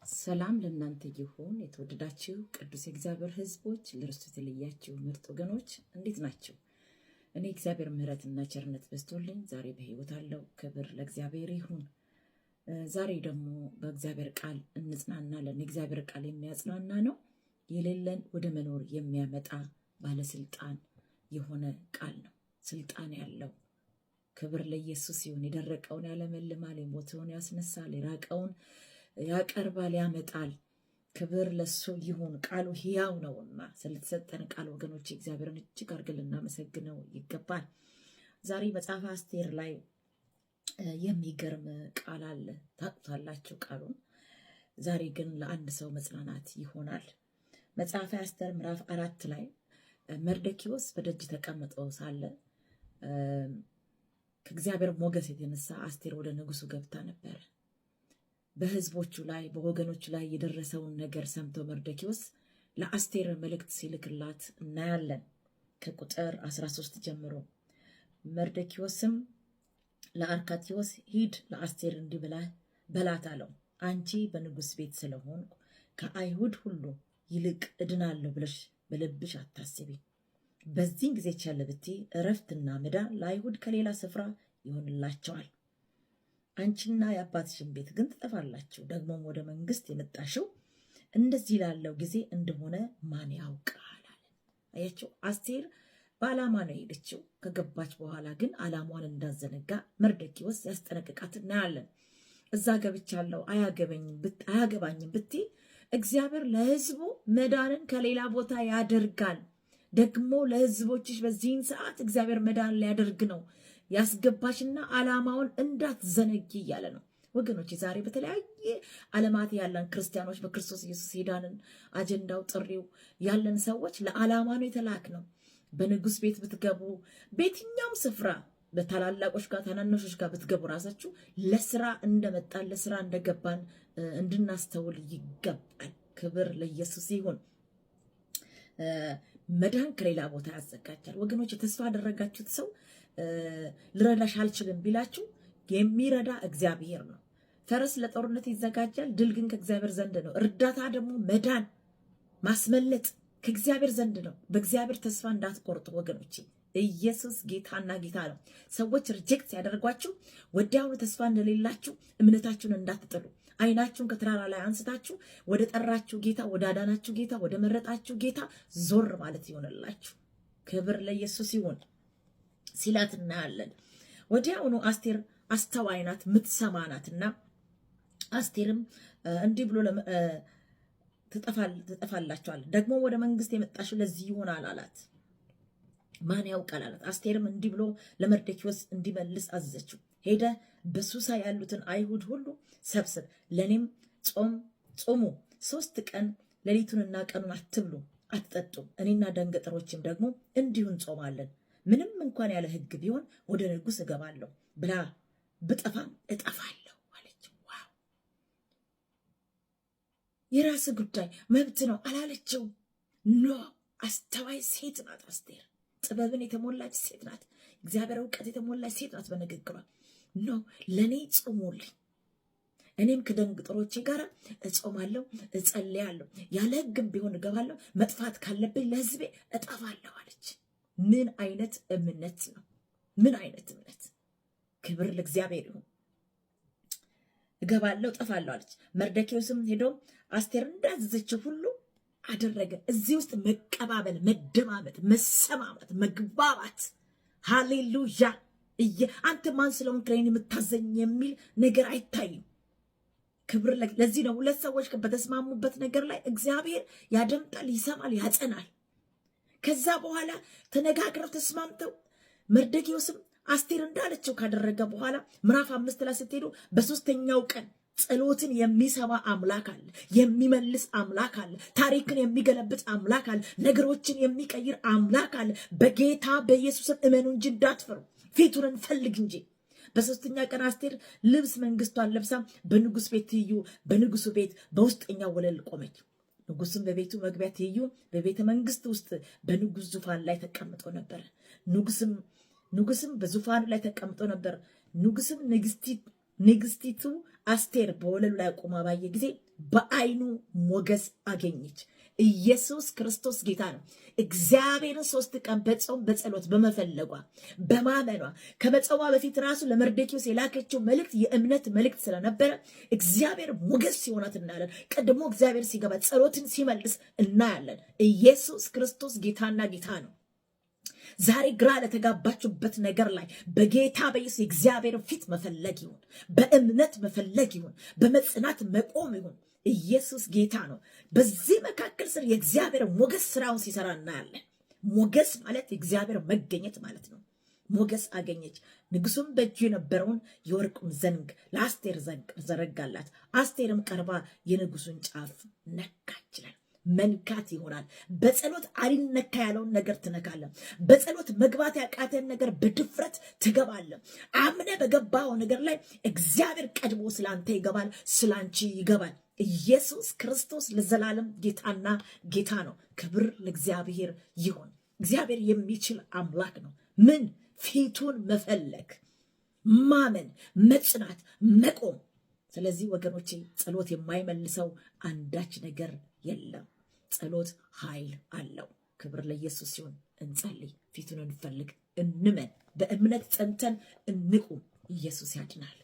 ሰላም ለእናንተ ይሁን። የተወደዳችሁ ቅዱስ የእግዚአብሔር ሕዝቦች፣ ለርስቱ የተለያችሁ ምርጥ ወገኖች እንዴት ናችሁ? እኔ እግዚአብሔር ምሕረትና ቸርነት በዝቶልኝ ዛሬ በሕይወት አለው። ክብር ለእግዚአብሔር ይሁን። ዛሬ ደግሞ በእግዚአብሔር ቃል እንጽናናለን። የእግዚአብሔር ቃል የሚያጽናና ነው። የሌለን ወደ መኖር የሚያመጣ ባለስልጣን የሆነ ቃል ነው። ስልጣን ያለው ክብር ለኢየሱስ ይሁን። የደረቀውን ያለመልማል፣ የሞተውን ያስነሳል፣ የራቀውን ያቀርባል፣ ያመጣል። ክብር ለሱ ይሁን። ቃሉ ሕያው ነውና ስለተሰጠን ቃል ወገኖች እግዚአብሔርን እጅግ አድርገን ልናመሰግነው ይገባል። ዛሬ መጽሐፈ አስቴር ላይ የሚገርም ቃል አለ። ታውቁታላችሁ ቃሉን። ዛሬ ግን ለአንድ ሰው መጽናናት ይሆናል። መጽሐፈ አስቴር ምዕራፍ 4 ላይ መርዶክዮስ በደጅ ተቀምጦ ሳለ ከእግዚአብሔር ሞገስ የተነሳ አስቴር ወደ ንጉሱ ገብታ ነበር። በህዝቦቹ ላይ በወገኖቹ ላይ የደረሰውን ነገር ሰምቶ መርዶክዮስ ለአስቴር መልእክት ሲልክላት እናያለን። ከቁጥር 13 ጀምሮ መርዶክዮስም ለአርካትዮስ ሂድ ለአስቴር እንዲህ ብለህ በላት አለው። አንቺ በንጉስ ቤት ስለሆንኩ ከአይሁድ ሁሉ ይልቅ እድናለሁ ብለሽ በልብሽ አታስቢ። በዚህን ጊዜ ቸል ብትይ እረፍትና መዳን ለአይሁድ ከሌላ ስፍራ ይሆንላቸዋል። አንቺና የአባትሽን ቤት ግን ትጠፋላችሁ። ደግሞም ወደ መንግስት የመጣሽው እንደዚህ ላለው ጊዜ እንደሆነ ማን ያውቃል አለ። አያችሁ፣ አስቴር በዓላማ ነው የሄደችው። ከገባች በኋላ ግን ዓላማዋን እንዳዘነጋ መርዶክዮስ ያስጠነቅቃት እናያለን። እዛ ገብቻለሁ አያገባኝም ብትይ እግዚአብሔር ለህዝቡ መዳንን ከሌላ ቦታ ያደርጋል። ደግሞ ለህዝቦችሽ በዚህን ሰዓት እግዚአብሔር መዳን ሊያደርግ ነው ያስገባሽና ዓላማውን እንዳትዘነጊ እያለ ነው። ወገኖች ዛሬ በተለያየ ዓለማት ያለን ክርስቲያኖች በክርስቶስ ኢየሱስ ሄዳንን አጀንዳው ጥሪው ያለን ሰዎች ለዓላማ ነው የተላክ ነው። በንጉስ ቤት ብትገቡ፣ በየትኛውም ስፍራ በታላላቆች ጋር ታናናሾች ጋር ብትገቡ ራሳችሁ ለስራ እንደመጣን ለስራ እንደገባን እንድናስተውል ይገባል። ክብር ለኢየሱስ ይሁን። መዳን ከሌላ ቦታ ያዘጋጃል። ወገኖች ተስፋ ያደረጋችሁት ሰው ልረዳሽ አልችልም ቢላችሁ የሚረዳ እግዚአብሔር ነው። ፈረስ ለጦርነት ይዘጋጃል፣ ድል ግን ከእግዚአብሔር ዘንድ ነው። እርዳታ ደግሞ መዳን ማስመለጥ ከእግዚአብሔር ዘንድ ነው። በእግዚአብሔር ተስፋ እንዳትቆርጡ ወገኖች። ኢየሱስ ጌታና ጌታ ነው። ሰዎች ሪጀክት ሲያደርጓችሁ ወዲያውኑ ተስፋ እንደሌላችሁ እምነታችሁን እንዳትጥሉ። አይናችሁን ከተራራ ላይ አንስታችሁ ወደ ጠራችሁ ጌታ፣ ወደ አዳናችሁ ጌታ፣ ወደ መረጣችሁ ጌታ ዞር ማለት ይሆንላችሁ። ክብር ለኢየሱስ ይሁን ሲላት እናያለን። ወዲያውኑ አስቴር አስተዋይ ናት፣ ምትሰማ ናትና አስቴርም እንዲህ ብሎ ትጠፋላችኋል። ደግሞ ወደ መንግስት የመጣሽው ለዚህ ይሆናል አላት። ማን ያውቃል አላት። አስቴርም እንዲህ ብሎ ለመርዶክዮስ እንዲመልስ አዘዘችው። ሄደ በሱሳ ያሉትን አይሁድ ሁሉ ሰብስብ፣ ለኔም ጾሙ፣ 3 ቀን ሌሊቱንና ቀኑን አትብሉ አትጠጡ፣ እኔና ደንገጥሮችም ደግሞ እንዲሁ እንጾማለን። ምንም እንኳን ያለ ሕግ ቢሆን ወደ ንጉስ እገባለሁ ብላ ብጠፋም እጠፋለሁ አለች። ዋው! የራስ ጉዳይ መብት ነው አላለችው። ኖ፣ አስተዋይ ሴት ናት አስቴር። ጥበብን የተሞላች ሴት ናት። እግዚአብሔር እውቀት የተሞላች ሴት ናት በንግግሯ። ኖ፣ ለኔ ጾሙልኝ፣ እኔም ከደንገጥሮቼ ጋር እጾማለሁ፣ እጸልያለሁ፣ ያለ ሕግም ቢሆን እገባለሁ፣ መጥፋት ካለብኝ ለህዝቤ እጠፋለሁ አለች። ምን አይነት እምነት ነው? ምን አይነት እምነት! ክብር ለእግዚአብሔር ይሁን። እገባለሁ እጠፋለሁ አለች። መርዶክዮስም ሄዶ አስቴር እንዳዘዘችው ሁሉ አደረገ። እዚህ ውስጥ መቀባበል፣ መደማመጥ፣ መሰማማት፣ መግባባት። ሃሌሉያ! አንተ ማን ስለሆንክ ለእኔ የምታዘኝ የሚል ነገር አይታይም። ክብር ለዚህ ነው ሁለት ሰዎች በተስማሙበት ነገር ላይ እግዚአብሔር ያደምጣል፣ ይሰማል፣ ያጸናል። ከዛ በኋላ ተነጋግረው ተስማምተው መርዶክዮስም አስቴር እንዳለችው ካደረገ በኋላ ምዕራፍ 5 ላይ ስትሄዱ በሶስተኛው ቀን ጸሎትን የሚሰማ አምላክ አለ፣ የሚመልስ አምላክ አለ፣ ታሪክን የሚገለብጥ አምላክ አለ፣ ነገሮችን የሚቀይር አምላክ አለ። በጌታ በኢየሱስም እመኑ እንጂ እንዳትፈሩ፣ ፊቱን እንፈልግ እንጂ። በሶስተኛ ቀን አስቴር ልብስ መንግስቷን ለብሳ በንጉስ ቤት ትይዩ በንጉሱ ቤት በውስጠኛው ወለል ቆመች። ንጉስም በቤቱ መግቢያ ትይዩ በቤተ መንግስት ውስጥ በንጉስ ዙፋን ላይ ተቀምጦ ነበር። ንጉስም በዙፋን ላይ ተቀምጦ ነበር። ንጉስም ንግስቲቱ አስቴር በወለሉ ላይ ቆማ ባየ ጊዜ በዓይኑ ሞገስ አገኘች። ኢየሱስ ክርስቶስ ጌታ ነው። እግዚአብሔርን 3 ቀን በጾም በጸሎት በመፈለጓ በማመኗ ከመጾሟ በፊት ራሱ ለመርዶክዮስ የላከችው መልእክት የእምነት መልእክት ስለነበረ እግዚአብሔር ሞገስ ሲሆናት እናያለን። ቀድሞ እግዚአብሔር ሲገባ ጸሎትን ሲመልስ እናያለን። ኢየሱስ ክርስቶስ ጌታና ጌታ ነው። ዛሬ ግራ ለተጋባችሁበት ነገር ላይ በጌታ በኢየሱስ እግዚአብሔር ፊት መፈለግ ይሁን፣ በእምነት መፈለግ ይሁን፣ በመጽናት መቆም ይሁን። ኢየሱስ ጌታ ነው። በዚህ መካከል ስር የእግዚአብሔር ሞገስ ስራውን ሲሰራ እናያለን። ሞገስ ማለት የእግዚአብሔር መገኘት ማለት ነው። ሞገስ አገኘች። ንጉሱም በእጁ የነበረውን የወርቁን ዘንግ ለአስቴር ዘረጋላት። አስቴርም ቀርባ የንጉሱን ጫፍ ነካችላል። መንካት ይሆናል። በጸሎት አልነካ ያለውን ነገር ትነካለን። በጸሎት መግባት ያቃተን ነገር በድፍረት ትገባለን። አምነ በገባው ነገር ላይ እግዚአብሔር ቀድሞ ስላንተ ይገባል፣ ስላንቺ ይገባል። ኢየሱስ ክርስቶስ ለዘላለም ጌታና ጌታ ነው። ክብር ለእግዚአብሔር ይሁን። እግዚአብሔር የሚችል አምላክ ነው። ምን ፊቱን መፈለግ፣ ማመን፣ መጽናት፣ መቆም። ስለዚህ ወገኖቼ ጸሎት የማይመልሰው አንዳች ነገር የለም። ጸሎት ኃይል አለው። ክብር ለኢየሱስ ሲሆን እንጸልይ፣ ፊቱን እንፈልግ፣ እንመን፣ በእምነት ጸንተን እንቁም። ኢየሱስ ያድናል።